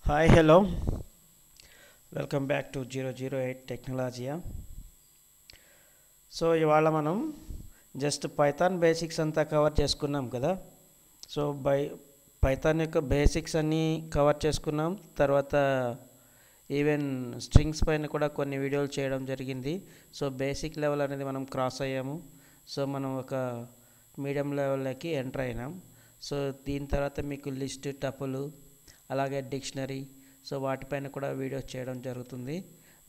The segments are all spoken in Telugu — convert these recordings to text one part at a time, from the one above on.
Hi hello welcome back to 008 technology. So ఇవాళ మనం జస్ట్ పైథాన్ బేసిక్స్ అంతా కవర్ చేసుకున్నాం కదా. సో పైథాన్ యొక్క బేసిక్స్ అన్నీ కవర్ చేసుకున్నాం. తర్వాత ఈవెన్ స్ట్రింగ్స్ పైన కూడా కొన్ని వీడియోలు చేయడం జరిగింది. సో బేసిక్ లెవెల్ అనేది మనం క్రాస్ అయ్యాము. సో మనం ఒక మీడియం లెవెల్లోకి ఎంటర్ అయినాం. సో దీని తర్వాత మీకు లిస్ట్, టపుల్, అలాగే డిక్షనరీ, సో వాటిపైన కూడా వీడియోస్ చేయడం జరుగుతుంది.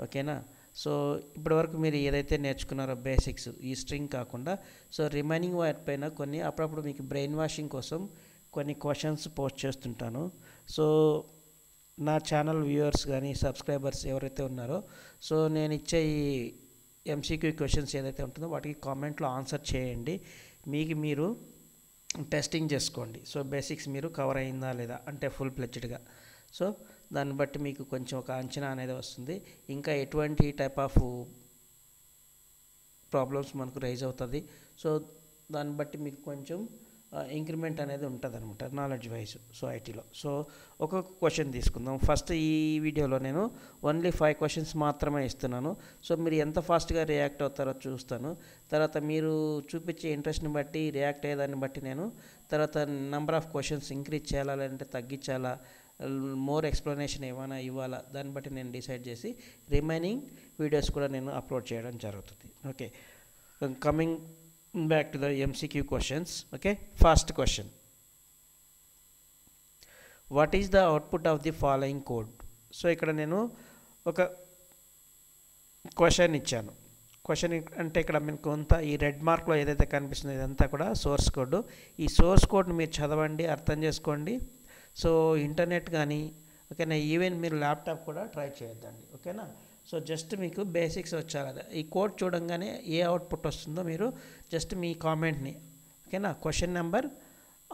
ఓకేనా. సో ఇప్పటివరకు మీరు ఏదైతే నేర్చుకున్నారో బేసిక్స్, ఈ స్ట్రింగ్ కాకుండా సో రిమైనింగ్ వాటిపైన కొన్ని అప్పుడప్పుడు మీకు బ్రెయిన్ వాషింగ్ కోసం కొన్ని క్వశ్చన్స్ పోస్ట్ చేస్తుంటాను. సో నా ఛానల్ వ్యూవర్స్ కానీ సబ్స్క్రైబర్స్ ఎవరైతే ఉన్నారో సో నేను ఇచ్చే ఈ ఎంసీక్యూ క్వశ్చన్స్ ఏదైతే ఉంటుందో వాటికి కామెంట్లో ఆన్సర్ చేయండి. మీరు టెస్టింగ్ చేసుకోండి. సో బేసిక్స్ మీరు కవర్ అయిందా లేదా అంటే ఫుల్ ప్లెడ్జ్డ్గా. సో దాన్ని బట్టి మీకు కొంచెం ఒక అంచనా అనేది వస్తుంది. ఇంకా ఎటువంటి టైప్ ఆఫ్ ప్రాబ్లమ్స్ మనకు రైజ్ అవుతుంది. సో దాన్ని బట్టి మీకు కొంచెం ఇంక్రిమెంట్ అనేది ఉంటుంది అనమాట నాలెడ్జ్ వైజ్. సో ఐటీలో సో ఒక్కొక్క క్వశ్చన్ తీసుకుందాం. ఫస్ట్ ఈ వీడియోలో నేను ఓన్లీ 5 క్వశ్చన్స్ మాత్రమే ఇస్తున్నాను. సో మీరు ఎంత ఫాస్ట్గా రియాక్ట్ అవుతారో చూస్తాను. తర్వాత మీరు చూపించే ఇంట్రెస్ట్ని బట్టి, రియాక్ట్ అయ్యేదాన్ని బట్టి నేను తర్వాత నెంబర్ ఆఫ్ క్వశ్చన్స్ ఇంక్రీజ్ చేయాలా లేదంటే తగ్గించాలా, మోర్ ఎక్స్ప్లెనేషన్ ఏమైనా ఇవ్వాలా, దాన్ని బట్టి నేను డిసైడ్ చేసి రిమైనింగ్ వీడియోస్ కూడా నేను అప్లోడ్ చేయడం జరుగుతుంది. Okay, coming back to the MCQ questions. Okay, first question, what is the output of the following code? So ఇక్కడ నేను ఒక క్వశ్చన్ ఇచ్చాను. క్వశ్చన్ అంటే ఇక్కడ మీకు కొంత ఈ రెడ్ మార్క్లో ఏదైతే కనిపిస్తుందో ఇదంతా కూడా సోర్స్ కోడ్. ఈ సోర్స్ కోడ్ని మీరు చదవండి, అర్థం చేసుకోండి. సో ఇంటర్నెట్ కానీ ఓకేనా, ఈవెన్ మీరు ల్యాప్టాప్ కూడా ట్రై చేయొద్దండి. ఓకేనా. సో జస్ట్ మీకు బేసిక్స్ వచ్చారు కదా, ఈ కోడ్ చూడంగానే ఏ అవుట్పుట్ వస్తుందో మీరు జస్ట్ మీ కామెంట్ని ఓకేనా, క్వశ్చన్ నెంబర్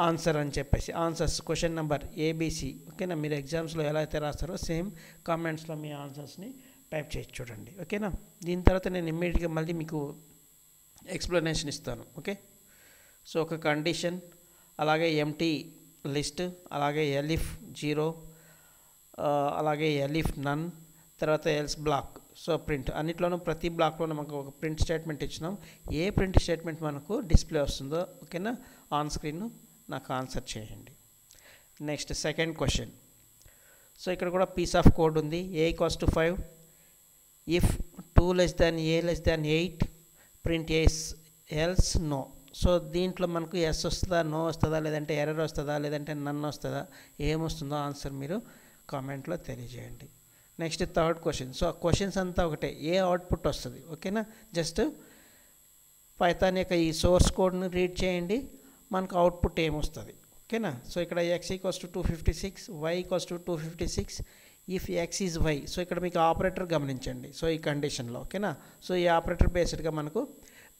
ఆన్సర్ అని చెప్పేసి ఆన్సర్స్ క్వశ్చన్ నెంబర్ ఏబిసి ఓకేనా, మీరు ఎగ్జామ్స్లో ఎలా అయితే రాస్తారో సేమ్ కామెంట్స్లో మీ ఆన్సర్స్ని టైప్ చేసి చూడండి. ఓకేనా. దీని తర్వాత నేను ఇమ్మీడియట్గా మళ్ళీ మీకు ఎక్స్ప్లెనేషన్ ఇస్తాను. ఓకే. సో ఒక కండిషన్, అలాగే ఎంటీ లిస్ట్, అలాగే ఎలిఫ్ 0, అలాగే ఎలిఫ్ నన్, తర్వాత ఎల్స్ బ్లాక్. సో ప్రింట్ అన్నిట్లోనూ ప్రతి బ్లాక్లోనూ మనకు ఒక ప్రింట్ స్టేట్మెంట్ ఇచ్చినాం. ఏ ప్రింట్ స్టేట్మెంట్ మనకు డిస్ప్లే వస్తుందో ఓకేనా ఆన్ స్క్రీన్ నాకు ఆన్సర్ చేయండి. Next second question. సో ఇక్కడ కూడా పీస్ ఆఫ్ కోడ్ ఉంది. A equals to 5, if 2 less than a less than 8 print yes else no. So దీంట్లో మనకు ఎస్ వస్తుందా, నో వస్తుందా, లేదంటే ఎర్రర్ వస్తుందా, లేదంటే నన్ వస్తుందా, ఏమొస్తుందో ఆన్సర్ మీరు కామెంట్లో తెలియజేయండి. Next third question. సో ఆ క్వశ్చన్స్ అంతా ఒకటే, ఏ అవుట్పుట్ వస్తుంది ఓకేనా. జస్ట్ పైథాన్ యొక్క ఈ సోర్స్ కోడ్ని రీడ్ చేయండి, మనకు అవుట్పుట్ ఏమొస్తుంది ఓకేనా. సో ఇక్కడ x equals to 256, y equals to 256, if x is y. So ఇక్కడ మీకు ఆపరేటర్ గమనించండి. సో ఈ కండిషన్లో ఓకేనా. సో ఈ ఆపరేటర్ బేస్డ్గా మనకు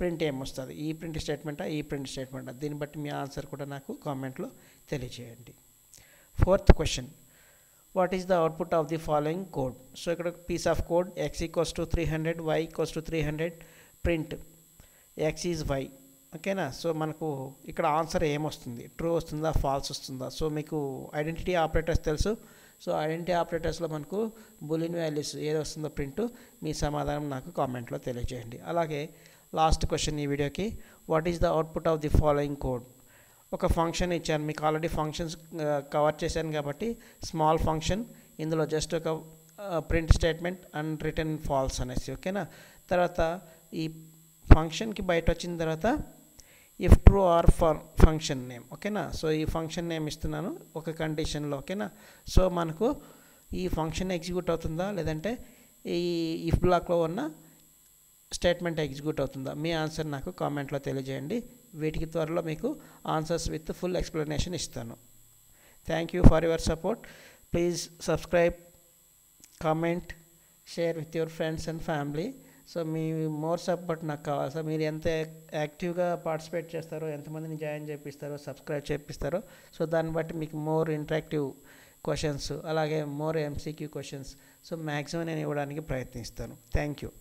ప్రింట్ ఏమొస్తుంది, ఈ ప్రింట్ స్టేట్మెంటా, ఈ ప్రింట్ స్టేట్మెంటా, దీన్ని బట్టి మీ ఆన్సర్ కూడా నాకు కామెంట్లో తెలియజేయండి. Fourth question, what is the output of the following code. So ఇక్కడ piece of code x equals to 300, y equals to 300, print x is y ఓకేనా. సో మనకు ఇక్కడ ఆన్సర్ ఏమొస్తుంది, ట్రూ వస్తుందా, ఫాల్స్ వస్తుందా. సో మీకు ఐడెంటిటీ ఆపరేటర్స్ తెలుసు. సో ఐడెంటిటీ ఆపరేటర్స్లో మనకు బూలియన్ వాల్యూస్ ఏది వస్తుందో ప్రింట్, మీ సమాధానం నాకు కామెంట్లో తెలియజేయండి. అలాగే లాస్ట్ క్వశ్చన్ ఈ వీడియోకి, what is the output of the following code. ఒక ఫంక్షన్ ఇచ్చాను, మీకు ఆల్రెడీ ఫంక్షన్స్ కవర్ చేశాను కాబట్టి స్మాల్ ఫంక్షన్, ఇందులో జస్ట్ ఒక print statement and return falls అనేసి ఓకేనా. తర్వాత ఈ ఫంక్షన్కి బయట వచ్చిన తర్వాత if true or for function name ఓకేనా. సో ఈ ఫంక్షన్ నేమ్ ఇస్తున్నాను ఒక కండిషన్లో ఓకేనా. సో మనకు ఈ ఫంక్షన్ ఎగ్జిక్యూట్ అవుతుందా లేదంటే ఈ ఇఫ్ బ్లాక్లో ఉన్న స్టేట్మెంట్ ఎగ్జిక్యూట్ అవుతుందా, మీ ఆన్సర్ నాకు కామెంట్లో తెలియజేయండి. వీటికి త్వరలో మీకు ఆన్సర్స్ విత్ ఫుల్ ఎక్స్ప్లెనేషన్ ఇస్తాను. Thank you for your support. Please subscribe, comment, share with your friends and family. So me more support నాకు కావాలి. సో మీరు ఎంత యాక్టివ్గా పార్టిసిపేట్ చేస్తారో, ఎంతమందిని జాయిన్ చేపిస్తారో, సబ్స్క్రైబ్ చేపిస్తారో, సో దాన్ని బట్టి మీకు మోర్ ఇంటరాక్టివ్ క్వశ్చన్స్, అలాగే more MCQ questions so maximum నేను ఇవ్వడానికి ప్రయత్నిస్తాను. Thank you.